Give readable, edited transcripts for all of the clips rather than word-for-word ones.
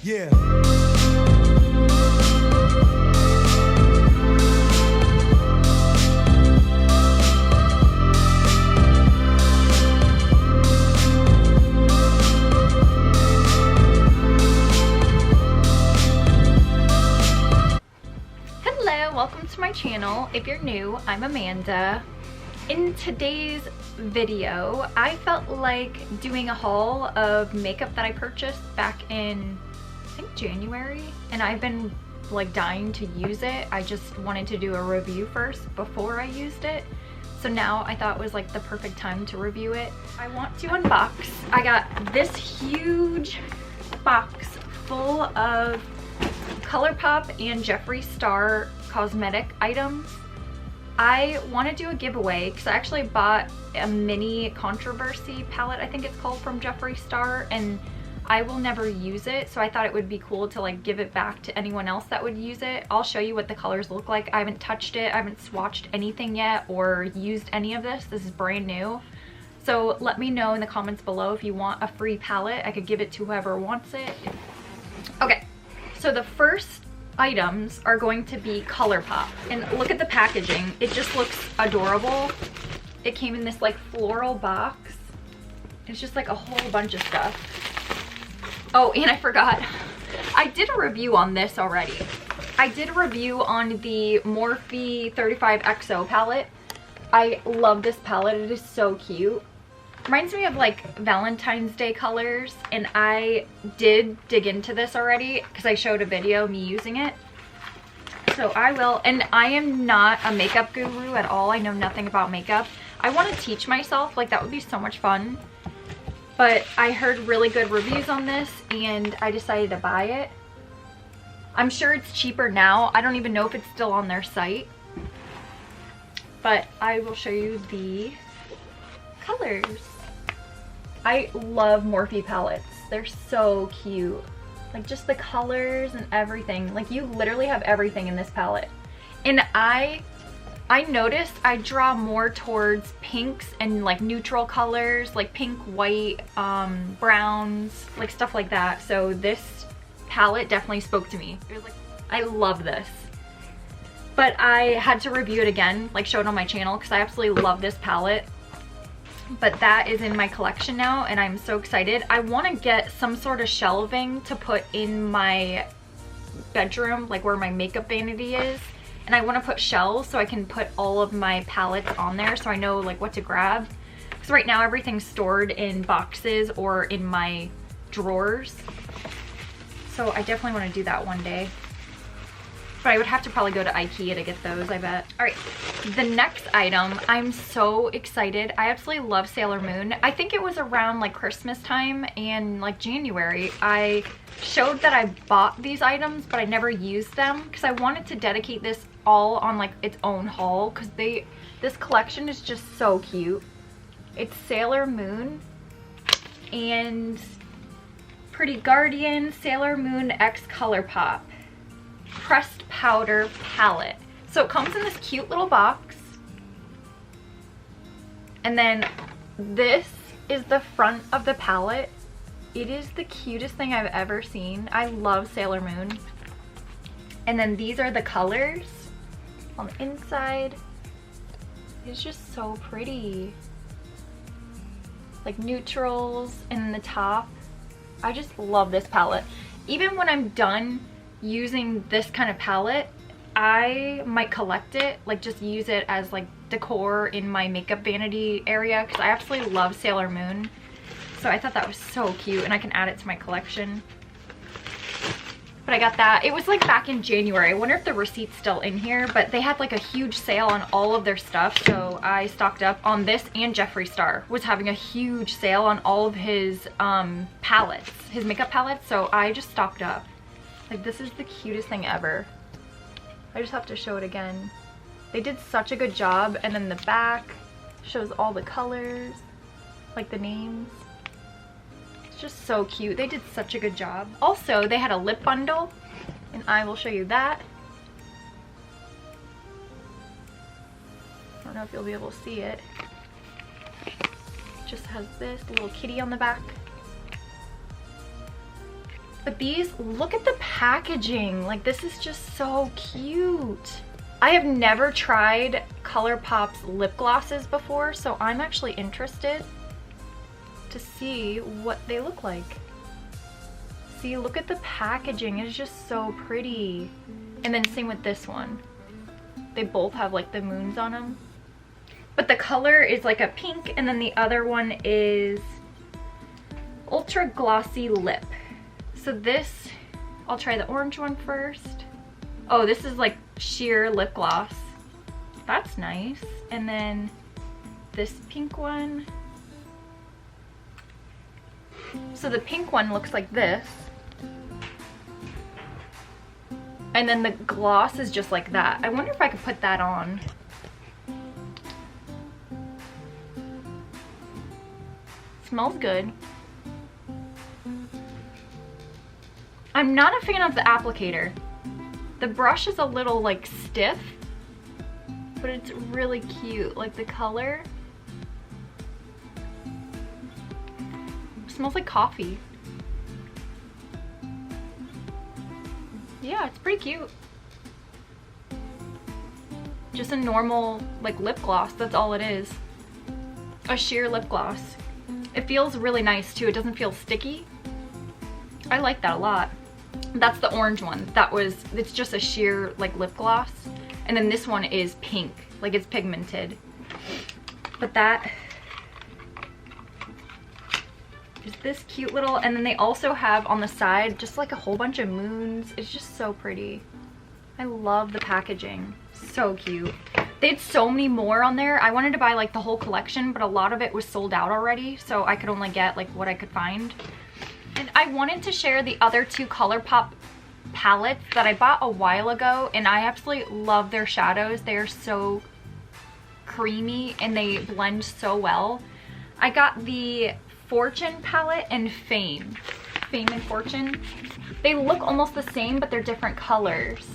Yeah. Hello, welcome to my channel. If you're new, I'm Amanda. In today's video, I felt like doing a haul of makeup that I purchased back in, I think, January, and I've been like dying to use it. I just wanted to do a review first before I used it. So now I thought it was like the perfect time to review it. I want to unbox. I got this huge box full of ColourPop and Jeffree Star cosmetic items. I want to do a giveaway because I actually bought a mini controversy palette, I think it's called, from Jeffree Star, and I will never use it, so I thought it would be cool to like give it back to anyone else that would use it. I'll show you what the colors look like. I haven't touched it, I haven't swatched anything yet or used any of this. This is brand new. So let me know in the comments below if you want a free palette. I could give it to whoever wants it. Okay, so the first items are going to be ColourPop, and look at the packaging. It just looks adorable. It came in this like floral box. It's just like a whole bunch of stuff. Oh, and I forgot, I did a review on this already. I did a review on the Morphe 35XO palette. I love this palette. It is so cute. Reminds me of like Valentine's Day colors, and I did dig into this already because I showed a video of me using it. So I will, and I am not a makeup guru at all. I know nothing about makeup. I want to teach myself, like that would be so much fun. But I heard really good reviews on this and I decided to buy it. I'm sure it's cheaper now. I don't even know if it's still on their site. But I will show you the colors. I love Morphe palettes. They're so cute. Like just the colors and everything. Like you literally have everything in this palette. And I noticed I draw more towards pinks and like neutral colors, like pink, white, browns, like stuff like that. So this palette definitely spoke to me. It was like, I love this. But I had to review it again, like show it on my channel, because I absolutely love this palette. But that is in my collection now and I'm so excited. I want to get some sort of shelving to put in my bedroom, like where my makeup vanity is. And I want to put shelves so I can put all of my palettes on there so I know like what to grab. Because right now everything's stored in boxes or in my drawers. So I definitely want to do that one day. But I would have to probably go to IKEA to get those, I bet. All right, the next item, I'm so excited. I absolutely love Sailor Moon. I think it was around like Christmas time and like January. I showed that I bought these items, but I never used them because I wanted to dedicate this all on like its own haul because this collection is just so cute. It's Sailor Moon and Pretty Guardian Sailor Moon X ColourPop pressed powder palette. So it comes in this cute little box, and then this is the front of the palette. It is the cutest thing I've ever seen. I love Sailor Moon. And then these are the colors on the inside. It's just so pretty, like neutrals, and then the top. I just love this palette. Even when I'm done using this kind of palette, I might collect it, like just use it as like decor in my makeup vanity area because I absolutely love Sailor Moon. So I thought that was so cute and I can add it to my collection. But I got that. It was like back in January. I wonder if the receipt's still in here, but they had like a huge sale on all of their stuff. So I stocked up on this, and Jeffree Star was having a huge sale on all of his palettes, his makeup palettes. So I just stocked up. Like this is the cutest thing ever. I just have to show it again. They did such a good job. And then the back shows all the colors, like the names. It's just so cute. They did such a good job. Also, they had a lip bundle, and I will show you that. I don't know if you'll be able to see it. It just has this little kitty on the back. But these, look at the packaging. Like, this is just so cute. I have never tried ColourPop's lip glosses before, so I'm actually interested to see what they look like. See, look at the packaging. It's just so pretty. And then same with this one. They both have like the moons on them. But the color is like a pink, and then the other one is Ultra Glossy Lip. So this, I'll try the orange one first. Oh, this is like sheer lip gloss. That's nice. And then this pink one. So the pink one looks like this. And then the gloss is just like that. I wonder if I could put that on. Smells good. I'm not a fan of the applicator. The brush is a little like stiff, but it's really cute. Like the color. It smells like coffee. Yeah, it's pretty cute. Just a normal like lip gloss, that's all it is. A sheer lip gloss. It feels really nice too, it doesn't feel sticky. I like that a lot. That's the orange one. It's just a sheer like lip gloss. And then this one is pink, like it's pigmented. But that is this cute little, and then they also have on the side just like a whole bunch of moons. It's just so pretty. I love the packaging. So cute. They had so many more on there. I wanted to buy like the whole collection, but a lot of it was sold out already, so I could only get like what I could find. And I wanted to share the other two ColourPop palettes that I bought a while ago, and I absolutely love their shadows. They are so creamy and they blend so well. I got the Fortune palette and Fame and Fortune. They look almost the same, but they're different colors.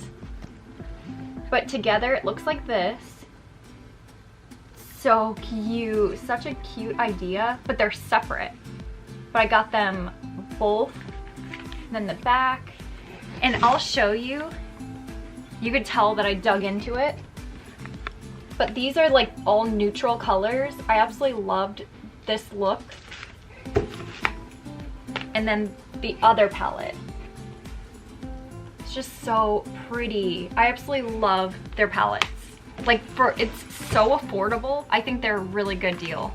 But together it looks like this. So cute, such a cute idea, but they're separate. But I got them both, then the back, and I'll show you. You could tell that I dug into it. But these are like all neutral colors. I absolutely loved this look. And then the other palette. It's just so pretty. I absolutely love their palettes. Like it's so affordable. I think they're a really good deal.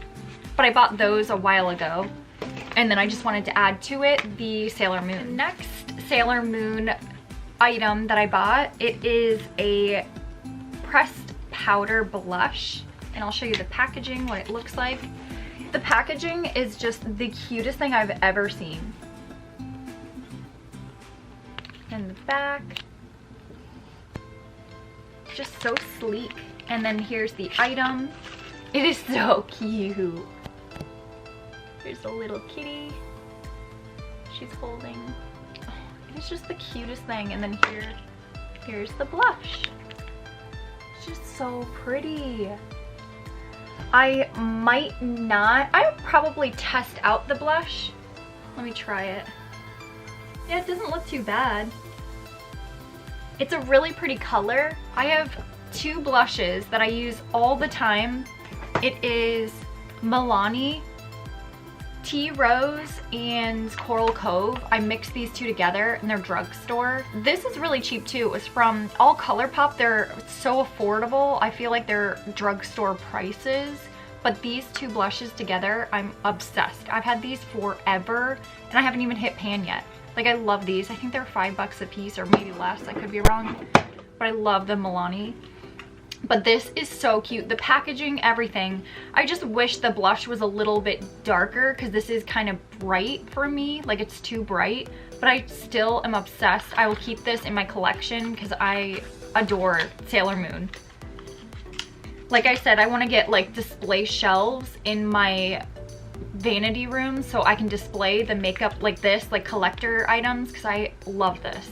But I bought those a while ago. And then I just wanted to add to it the Sailor Moon. Next Sailor Moon item that I bought, it is a pressed powder blush. And I'll show you the packaging, what it looks like. The packaging is just the cutest thing I've ever seen. And the back, just so sleek. And then here's the item. It is so cute. Here's a little kitty she's holding. Oh, it's just the cutest thing. And then here's the blush. It's just so pretty. I would probably test out the blush. Let me try it. Yeah, it doesn't look too bad. It's a really pretty color. I have two blushes that I use all the time. It is Milani Tea Rose and Coral Cove. I mixed these two together in their drugstore. This is really cheap too. It was from all ColourPop. They're so affordable. I feel like they're drugstore prices. But these two blushes together, I'm obsessed. I've had these forever and I haven't even hit pan yet. Like, I love these. I think they're $5 a piece or maybe less. I could be wrong. But I love the Milani. But this is so cute. The packaging, everything. I just wish the blush was a little bit darker because this is kind of bright for me. Like, it's too bright. But I still am obsessed. I will keep this in my collection because I adore Sailor Moon. Like I said, I want to get like display shelves in my vanity room so I can display the makeup like this, like collector items, because I love this.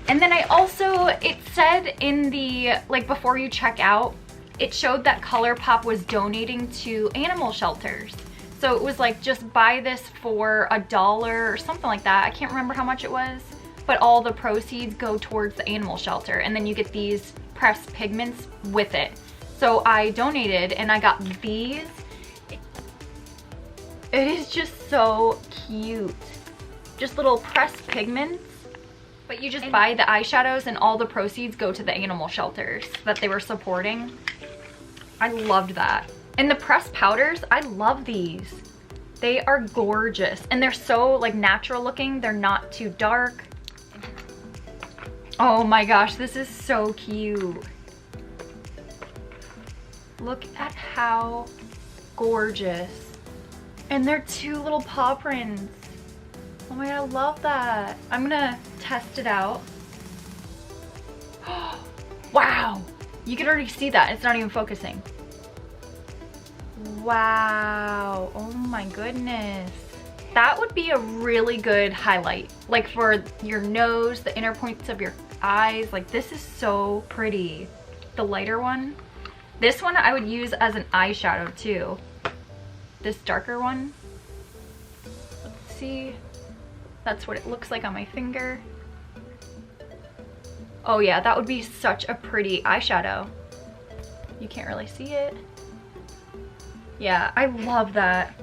And then I also, it said in the, like before you check out, it showed that ColourPop was donating to animal shelters. So it was like, just buy this for $1 or something like that. I can't remember how much it was, but all the proceeds go towards the animal shelter, and then you get these pressed pigments with it. So I donated and I got these. It is just so cute. Just little pressed pigments. But you just buy the eyeshadows and all the proceeds go to the animal shelters that they were supporting. I loved that. And the pressed powders, I love these. They are gorgeous. And they're so like natural looking. They're not too dark. Oh my gosh, this is so cute. Look at how gorgeous. And they're 2 little paw prints. Oh my god, I love that. I'm gonna test it out. Wow, you can already see that. It's not even focusing. Wow, oh my goodness. That would be a really good highlight. Like for your nose, the inner points of your eyes. Like this is so pretty. The lighter one. This one I would use as an eyeshadow too. This darker one. Let's see. That's what it looks like on my finger. Oh yeah, that would be such a pretty eyeshadow. You can't really see it. Yeah, I love that.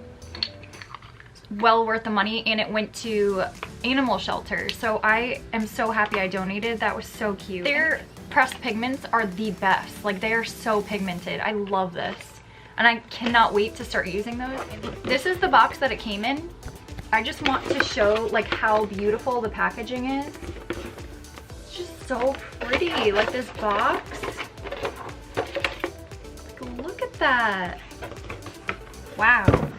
Well worth the money, and it went to animal shelters. So I am so happy I donated. That was so cute. Their pressed pigments are the best. Like they are so pigmented. I love this. And I cannot wait to start using those. This is the box that it came in. I just want to show like how beautiful the packaging is. It's just so pretty, like this box. Like, look at that. Wow.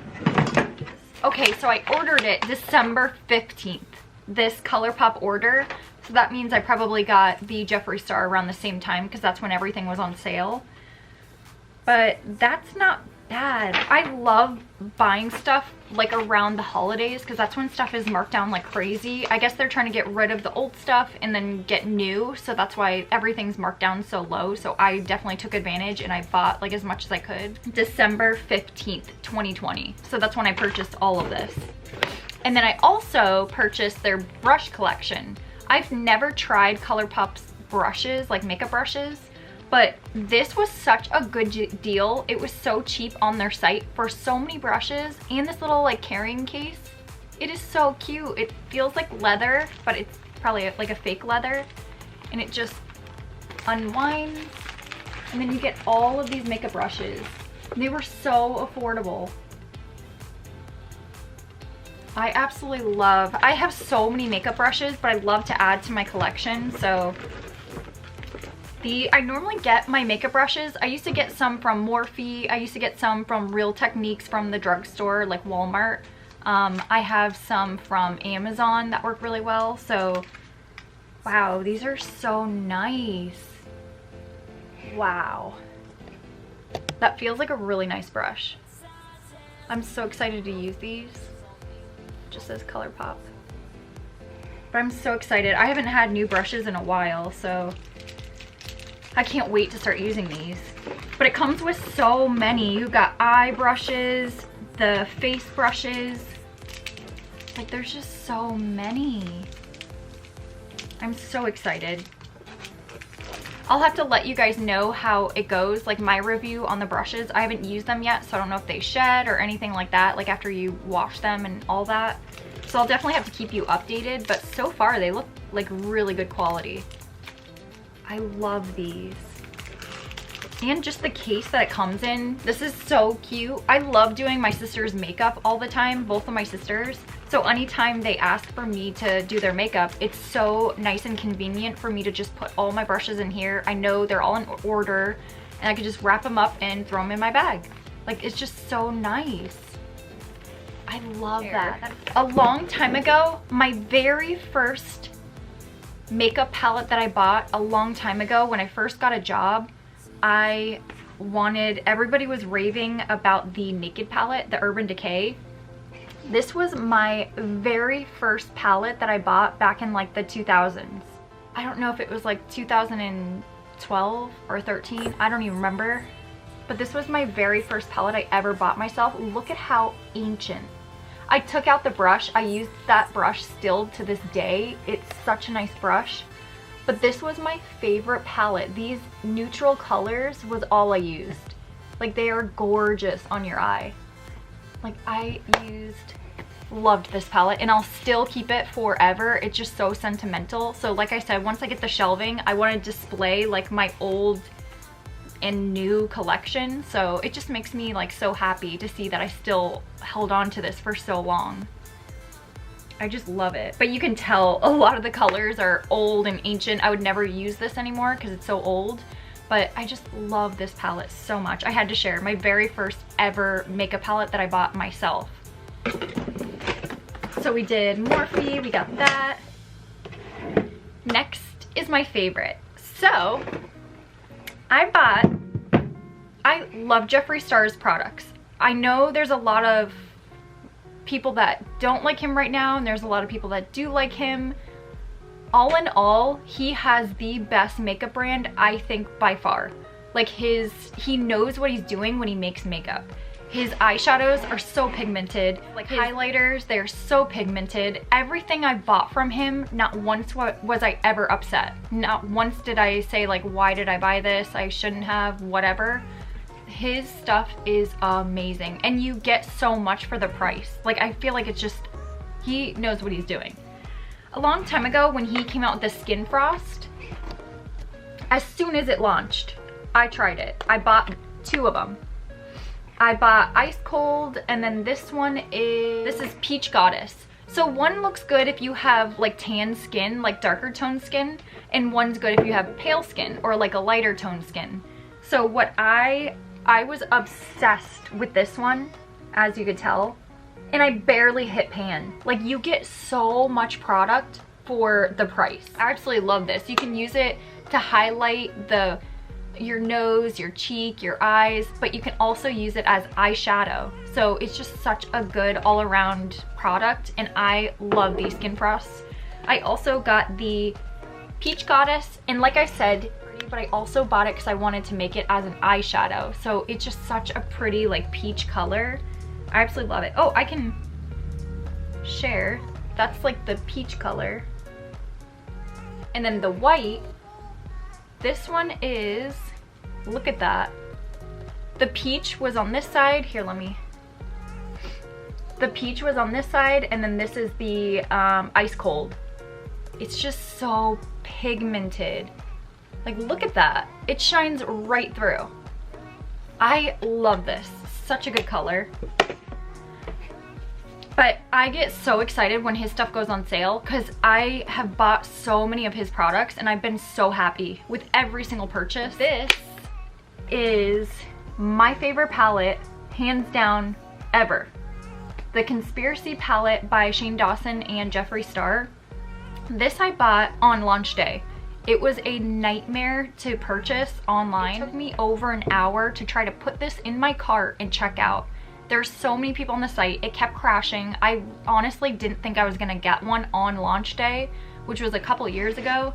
Okay, so I ordered it December 15th, this ColourPop order. So that means I probably got the Jeffree Star around the same time because that's when everything was on sale. But that's not bad. I love buying stuff like around the holidays because that's when stuff is marked down like crazy. I guess they're trying to get rid of the old stuff and then get new, so that's why everything's marked down so low. So I definitely took advantage and I bought like as much as I could. December 15th, 2020. So that's when I purchased all of this. And then I also purchased their brush collection. I've never tried ColourPop's brushes, like makeup brushes. But this was such a good deal. It was so cheap on their site for so many brushes and this little like carrying case. It is so cute. It feels like leather, but it's probably like a fake leather. And it just unwinds. And then you get all of these makeup brushes. They were so affordable. I absolutely love, I have so many makeup brushes, but I love to add to my collection. So I normally get my makeup brushes. I used to get some from Morphe. I used to get some from Real Techniques from the drugstore, like Walmart. I have some from Amazon that work really well. So, wow, these are so nice. Wow. That feels like a really nice brush. I'm so excited to use these. It just says ColourPop. But I'm so excited. I haven't had new brushes in a while, so I can't wait to start using these. But it comes with so many. You've got eye brushes, the face brushes. Like there's just so many. I'm so excited. I'll have to let you guys know how it goes, like my review on the brushes. I haven't used them yet, so I don't know if they shed or anything like that, like after you wash them and all that. So I'll definitely have to keep you updated, but so far they look like really good quality. I love these. And just the case that it comes in. This is so cute. I love doing my sister's makeup all the time, both of my sisters. So anytime they ask for me to do their makeup, it's so nice and convenient for me to just put all my brushes in here. I know they're all in order and I can just wrap them up and throw them in my bag. Like it's just so nice. I love that. A long time ago, my very first makeup palette that I bought a long time ago when I first got a job, everybody was raving about the Naked palette, the Urban Decay. This was my very first palette that I bought back in like the 2000s. I don't know if it was like 2012 or 13, I don't even remember. but this was my very first palette I ever bought myself. Look at how ancient. I took out the brush. I used that brush still to this day. It's such a nice brush. But this was my favorite palette. These neutral colors was all I used. Like, they are gorgeous on your eye. Like, loved this palette, and I'll still keep it forever. It's just so sentimental. So like I said, once I get the shelving, I want to display like my old and new collection. So it just makes me like so happy to see that I still held on to this for so long. I just love it. But you can tell a lot of the colors are old and ancient. I would never use this anymore because it's so old. But I just love this palette so much. I had to share my very first ever makeup palette that I bought myself. So we did Morphe, we got that. Next is my favorite. So I love Jeffree Star's products. I know there's a lot of people that don't like him right now, and there's a lot of people that do like him. All in all, he has the best makeup brand, I think, by far. Like, he knows what he's doing when he makes makeup. His eyeshadows are so pigmented. Like, highlighters, they're so pigmented. Everything I bought from him, not once was I ever upset. Not once did I say like, why did I buy this? I shouldn't have, whatever. His stuff is amazing, and you get so much for the price. Like, I feel like it's just, he knows what he's doing. A long time ago when he came out with the Skin Frost, as soon as it launched, I tried it. I bought 2 of them. I bought Ice Cold, and then this is Peach Goddess. So one looks good if you have like tan skin, like darker toned skin, and one's good if you have pale skin or like a lighter toned skin. So what I was obsessed with this one, as you could tell, and I barely hit pan. Like, you get so much product for the price. I absolutely love this. You can use it to highlight your nose, your cheek, your eyes, but you can also use it as eyeshadow. So it's just such a good all-around product, and I love these Skin Frosts. I also got the Peach Goddess, and like I said, but I also bought it because I wanted to make it as an eyeshadow. So it's just such a pretty like peach color. I absolutely love it. Oh, I can share. That's like the peach color. And then the white, this one is, look at that. The peach was on this side. Here, the peach was on this side, and then this is the Ice Cold. It's just so pigmented. Like, look at that. It shines right through. I love this. Such a good color. But I get so excited when his stuff goes on sale because I have bought so many of his products, and I've been so happy with every single purchase. This is my favorite palette, hands down, ever. The Conspiracy palette by Shane Dawson and Jeffree Star. This I bought on launch day. It was a nightmare to purchase online. It took me over an hour to try to put this in my cart and check out. There's so many people on the site. It kept crashing. I honestly didn't think I was gonna get one on launch day, which was a couple years ago,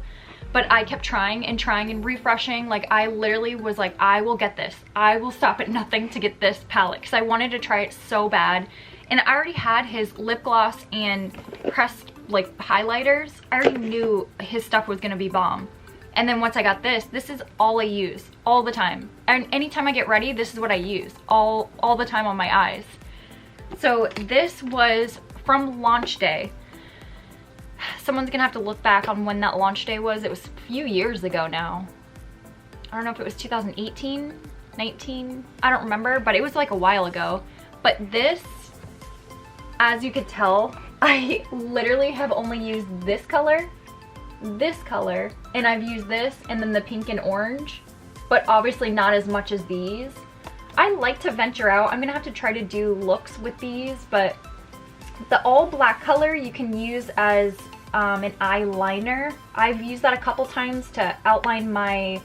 but I kept trying and refreshing. Like, I literally was like, I will get this. I will stop at nothing to get this palette because I wanted to try it so bad. And I already had his lip gloss and pressed like highlighters. I already knew his stuff was gonna be bomb. And then once I got this is all I use all the time. And anytime I get ready, this is what I use all the time on my eyes. So this was from launch day. Someone's gonna have to look back on when that launch day was. It was a few years ago now. I don't know if it was 2018, 19, I don't remember, but it was like a while ago. But this, as you could tell, I literally have only used this color, and I've used this, and then the pink and orange, but obviously not as much as these. I like to venture out. I'm gonna have to try to do looks with these, but the all black color you can use as an eyeliner. I've used that a couple times to outline my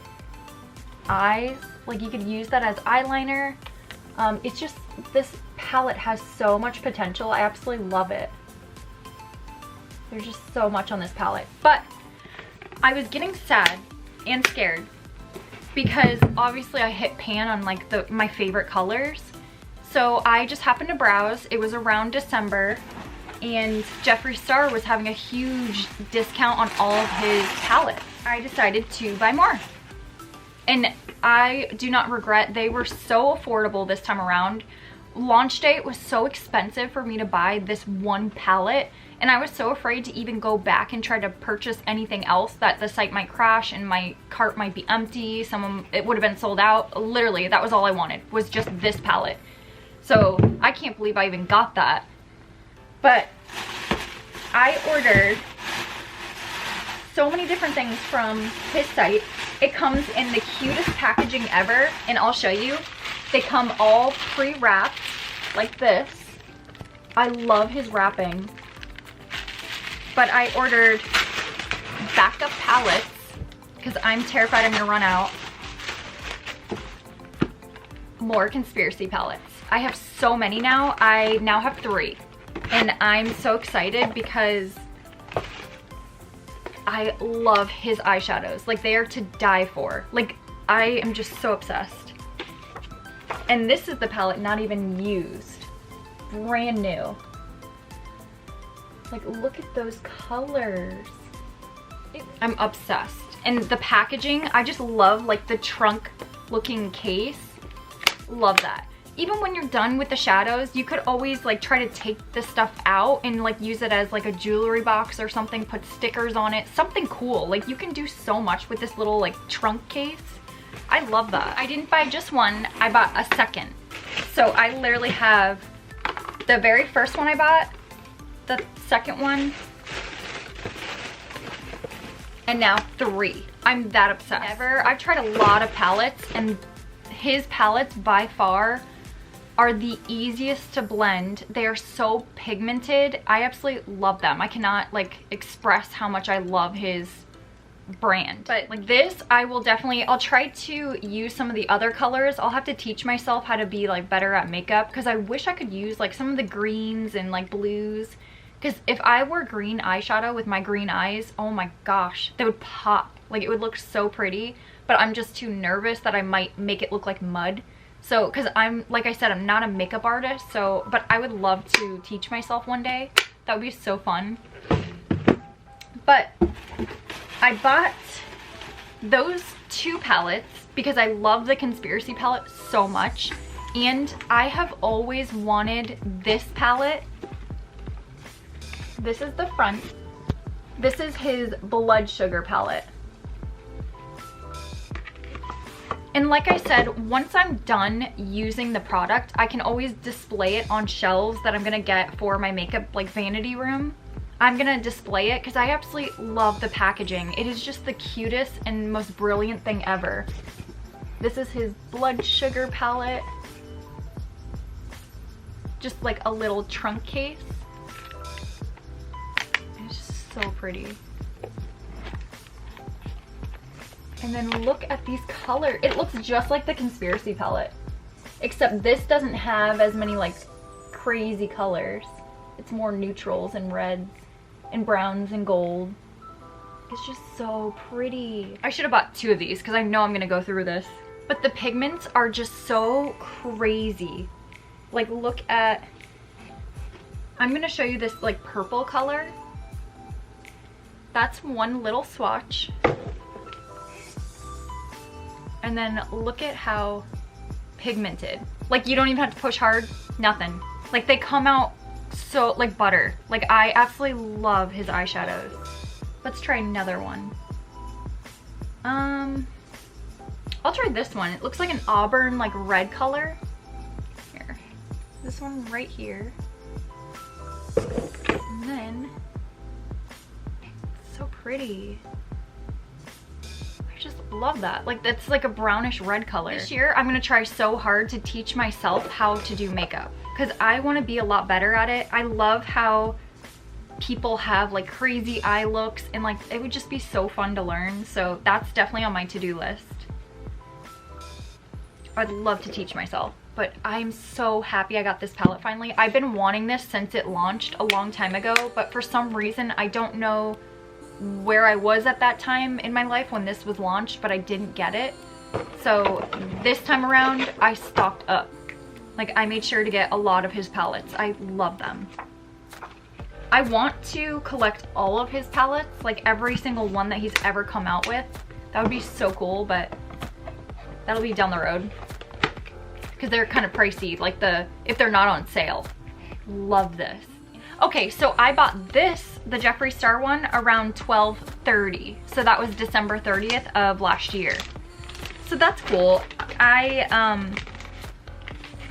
eyes. Like, you could use that as eyeliner. It's just, this palette has so much potential. I absolutely love it. There's just so much on this palette. But I was getting sad and scared because obviously I hit pan on like my favorite colors. So I just happened to browse. It was around December and Jeffree Star was having a huge discount on all of his palettes. I decided to buy more. And I do not regret, they were so affordable this time around. Launch day was so expensive for me to buy this one palette, and I was so afraid to even go back and try to purchase anything else, that the site might crash and my cart might be empty, it would have been sold out. Literally, that was all I wanted, was just this palette. So I can't believe I even got that. But I ordered so many different things from his site. It comes in the cutest packaging ever, and I'll show you. They come all pre-wrapped like this. I love his wrapping. But I ordered backup palettes because I'm terrified I'm gonna run out. More conspiracy palettes. I have so many now. I now have 3. And I'm so excited because I love his eyeshadows. Like, they are to die for. Like, I am just so obsessed. And this is the palette not even used. Brand new. Like, look at those colors. I'm obsessed. And the packaging, I just love like the trunk looking case. Love that. Even when you're done with the shadows, you could always like try to take this stuff out and like use it as like a jewelry box or something, put stickers on it, something cool. Like, you can do so much with this little like trunk case. I love that. I didn't buy just one, I bought a second. So I literally have the very first one I bought, the second one, and now 3. I'm that obsessed. I've tried a lot of palettes, and his palettes by far are the easiest to blend. They are so pigmented. I absolutely love them. I cannot like express how much I love his brand. But like this, I'll try to use some of the other colors. I'll have to teach myself how to be like better at makeup, because I wish I could use like some of the greens and like blues, because if I wore green eyeshadow with my green eyes, oh my gosh, they would pop. Like, it would look so pretty, but I'm just too nervous that I might make it look like mud. So, because I'm, like I said, I'm not a makeup artist, so, but I would love to teach myself one day. That would be so fun. But I bought those 2 palettes because I love the Conspiracy palette so much, and I have always wanted this palette. This is the front. This is his Blood Sugar palette. And like I said, once I'm done using the product, I can always display it on shelves that I'm gonna get for my makeup like vanity room. I'm gonna display it because I absolutely love the packaging. It is just the cutest and most brilliant thing ever. This is his Blood Sugar palette. Just like a little trunk case. It's just so pretty. And then look at these colors. It looks just like the Conspiracy palette, except this doesn't have as many like crazy colors. It's more neutrals and reds and browns and gold. It's just so pretty. I should have bought 2 of these because I know I'm gonna go through this. But the pigments are just so crazy. Like, look at, I'm gonna show you this like purple color. That's one little swatch. And then look at how pigmented. Like, you don't even have to push hard, nothing. Like, they come out so like butter. Like, I absolutely love his eyeshadows. Let's try another one. I'll try this one. It looks like an auburn like red color. Here, this one right here. And then, so pretty. Just love that. Like, that's like a brownish red color. This year I'm gonna try so hard to teach myself how to do makeup because I want to be a lot better at it. I love how people have like crazy eye looks, and like it would just be so fun to learn. So that's definitely on my to-do list. I'd love to teach myself, but I'm so happy I got this palette finally. I've been wanting this since it launched a long time ago, but for some reason I don't know where I was at that time in my life when this was launched, but I didn't get it. So this time around, I stocked up. Like, I made sure to get a lot of his palettes. I love them. I want to collect all of his palettes, like every single one that he's ever come out with. That would be so cool, but that'll be down the road. Because they're kind of pricey, like if they're not on sale. Love this. Okay, so I bought this, the Jeffree Star one, around 12/30. So that was December 30th of last year. So that's cool.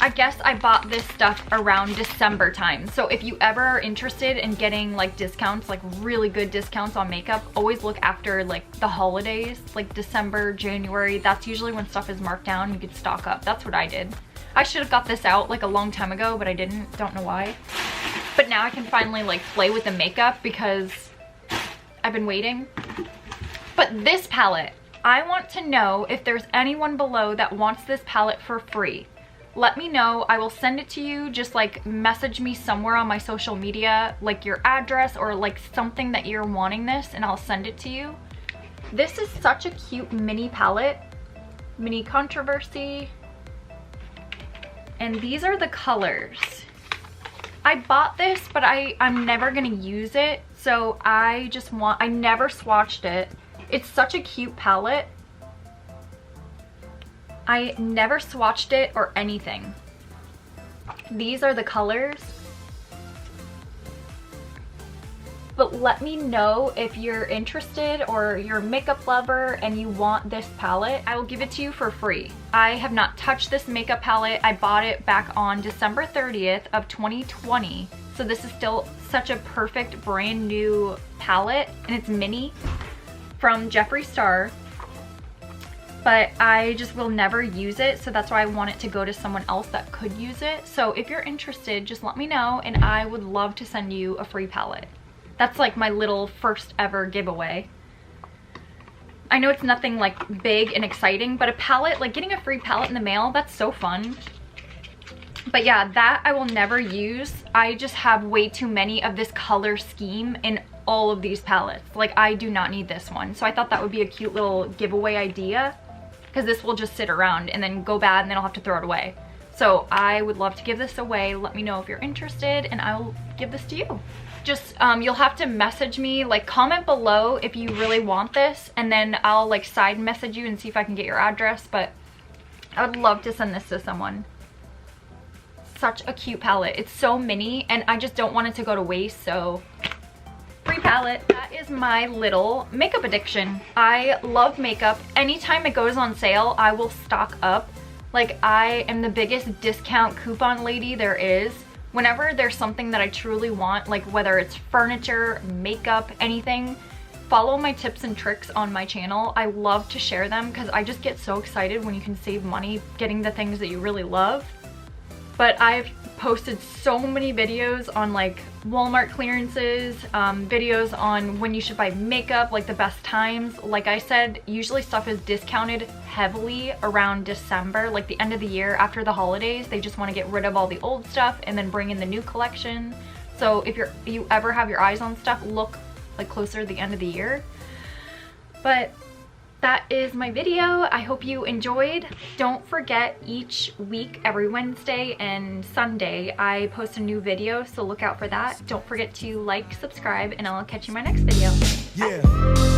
I guess I bought this stuff around December time. So if you ever are interested in getting like discounts, like really good discounts on makeup, always look after like the holidays, like December, January. That's usually when stuff is marked down. You could stock up. That's what I did. I should have got this out like a long time ago, but I didn't. Don't know why. But now I can finally like play with the makeup because I've been waiting. But this palette, I want to know if there's anyone below that wants this palette for free. Let me know. I will send it to you. Just like message me somewhere on my social media, like your address or like something that you're wanting this, and I'll send it to you. This is such a cute mini palette, mini controversy. And these are the colors. I bought this, but I'm never gonna use it. So I never swatched it. It's such a cute palette. I never swatched it or anything. These are the colors. But let me know if you're interested or you're a makeup lover and you want this palette. I will give it to you for free. I have not touched this makeup palette. I bought it back on December 30th of 2020. So this is still such a perfect brand new palette, and it's mini from Jeffree Star. But I just will never use it, so that's why I want it to go to someone else that could use it. So if you're interested, just let me know and I would love to send you a free palette. That's like my little first ever giveaway. I know it's nothing like big and exciting, but a palette, like getting a free palette in the mail, that's so fun. But yeah, that I will never use. I just have way too many of this color scheme in all of these palettes. Like, I do not need this one. So I thought that would be a cute little giveaway idea, because this will just sit around and then go bad and then I'll have to throw it away. So I would love to give this away. Let me know if you're interested and I will give this to you. Just, you'll have to message me, like comment below if you really want this, and then I'll like side message you and see if I can get your address. But I would love to send this to someone. Such a cute palette. It's so mini and I just don't want it to go to waste, so free palette. That is my little makeup addiction. I love makeup. Anytime it goes on sale, I will stock up. Like, I am the biggest discount coupon lady there is. Whenever there's something that I truly want, like whether it's furniture, makeup, anything, follow my tips and tricks on my channel. I love to share them because I just get so excited when you can save money getting the things that you really love. But I've posted so many videos on like Walmart clearances, videos on when you should buy makeup, like the best times. Like I said, usually stuff is discounted heavily around December, like the end of the year after the holidays. They just want to get rid of all the old stuff and then bring in the new collection. So if you ever have your eyes on stuff, look like closer to the end of the year. But that is my video. I hope you enjoyed. Don't forget, each week, every Wednesday and Sunday, I post a new video, so look out for that. Don't forget to like, subscribe, and I'll catch you in my next video. Yeah.